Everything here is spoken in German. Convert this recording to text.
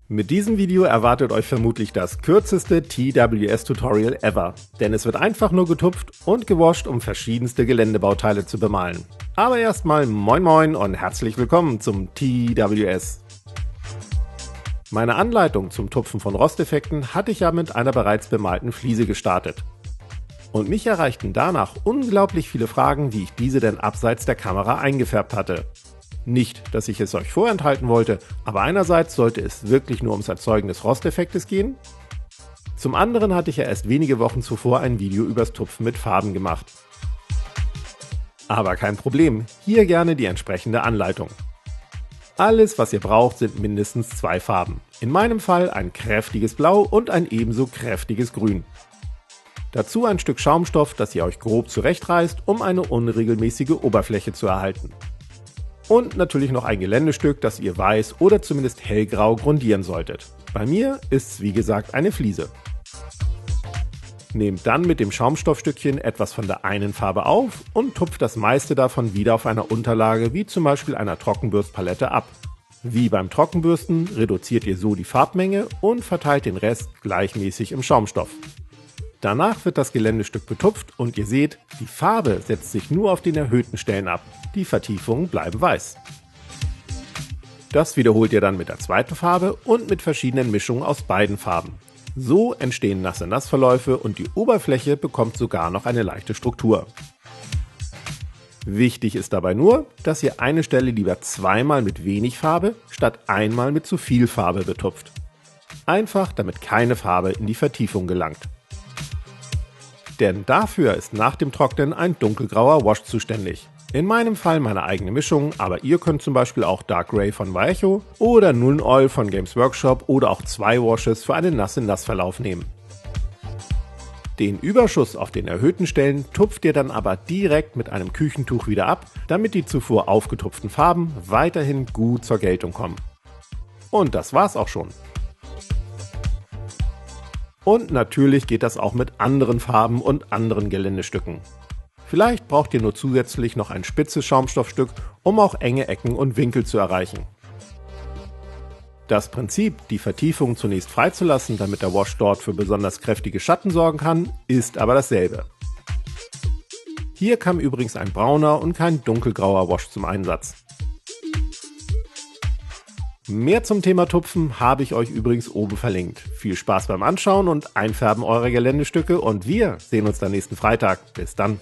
Mit diesem Video erwartet euch vermutlich das kürzeste TWS-Tutorial ever, denn es wird einfach nur getupft und gewascht, um verschiedenste Geländebauteile zu bemalen. Aber erstmal moin moin und herzlich willkommen zum TWS. Meine Anleitung zum Tupfen von Rosteffekten hatte ich ja mit einer bereits bemalten Fliese gestartet. Und mich erreichten danach unglaublich viele Fragen, wie ich diese denn abseits der Kamera eingefärbt hatte. Nicht, dass ich es euch vorenthalten wollte, aber einerseits sollte es wirklich nur ums Erzeugen des Rosteffektes gehen. Zum anderen hatte ich ja erst wenige Wochen zuvor ein Video übers Tupfen mit Farben gemacht. Aber kein Problem, hier gerne die entsprechende Anleitung. Alles, was ihr braucht, sind mindestens zwei Farben. In meinem Fall ein kräftiges Blau und ein ebenso kräftiges Grün. Dazu ein Stück Schaumstoff, das ihr euch grob zurechtreißt, um eine unregelmäßige Oberfläche zu erhalten. Und natürlich noch ein Geländestück, das ihr weiß oder zumindest hellgrau grundieren solltet. Bei mir ist es wie gesagt eine Fliese. Nehmt dann mit dem Schaumstoffstückchen etwas von der einen Farbe auf und tupft das meiste davon wieder auf einer Unterlage wie zum Beispiel einer Trockenbürstpalette ab. Wie beim Trockenbürsten reduziert ihr so die Farbmenge und verteilt den Rest gleichmäßig im Schaumstoff. Danach wird das Geländestück betupft und ihr seht, die Farbe setzt sich nur auf den erhöhten Stellen ab, die Vertiefungen bleiben weiß. Das wiederholt ihr dann mit der zweiten Farbe und mit verschiedenen Mischungen aus beiden Farben. So entstehen Nasse-Nass-Verläufe und die Oberfläche bekommt sogar noch eine leichte Struktur. Wichtig ist dabei nur, dass ihr eine Stelle lieber zweimal mit wenig Farbe statt einmal mit zu viel Farbe betupft. Einfach, damit keine Farbe in die Vertiefung gelangt. Denn dafür ist nach dem Trocknen ein dunkelgrauer Wash zuständig. In meinem Fall meine eigene Mischung, aber ihr könnt zum Beispiel auch Dark Grey von Vallejo oder Nuln Oil von Games Workshop oder auch zwei Washes für einen Nasse-Nass-Verlauf nehmen. Den Überschuss auf den erhöhten Stellen tupft ihr dann aber direkt mit einem Küchentuch wieder ab, damit die zuvor aufgetupften Farben weiterhin gut zur Geltung kommen. Und das war's auch schon. Und natürlich geht das auch mit anderen Farben und anderen Geländestücken. Vielleicht braucht ihr nur zusätzlich noch ein spitzes Schaumstoffstück, um auch enge Ecken und Winkel zu erreichen. Das Prinzip, die Vertiefung zunächst freizulassen, damit der Wash dort für besonders kräftige Schatten sorgen kann, ist aber dasselbe. Hier kam übrigens ein brauner und kein dunkelgrauer Wash zum Einsatz. Mehr zum Thema Tupfen habe ich euch übrigens oben verlinkt. Viel Spaß beim Anschauen und Einfärben eurer Geländestücke und wir sehen uns dann nächsten Freitag. Bis dann!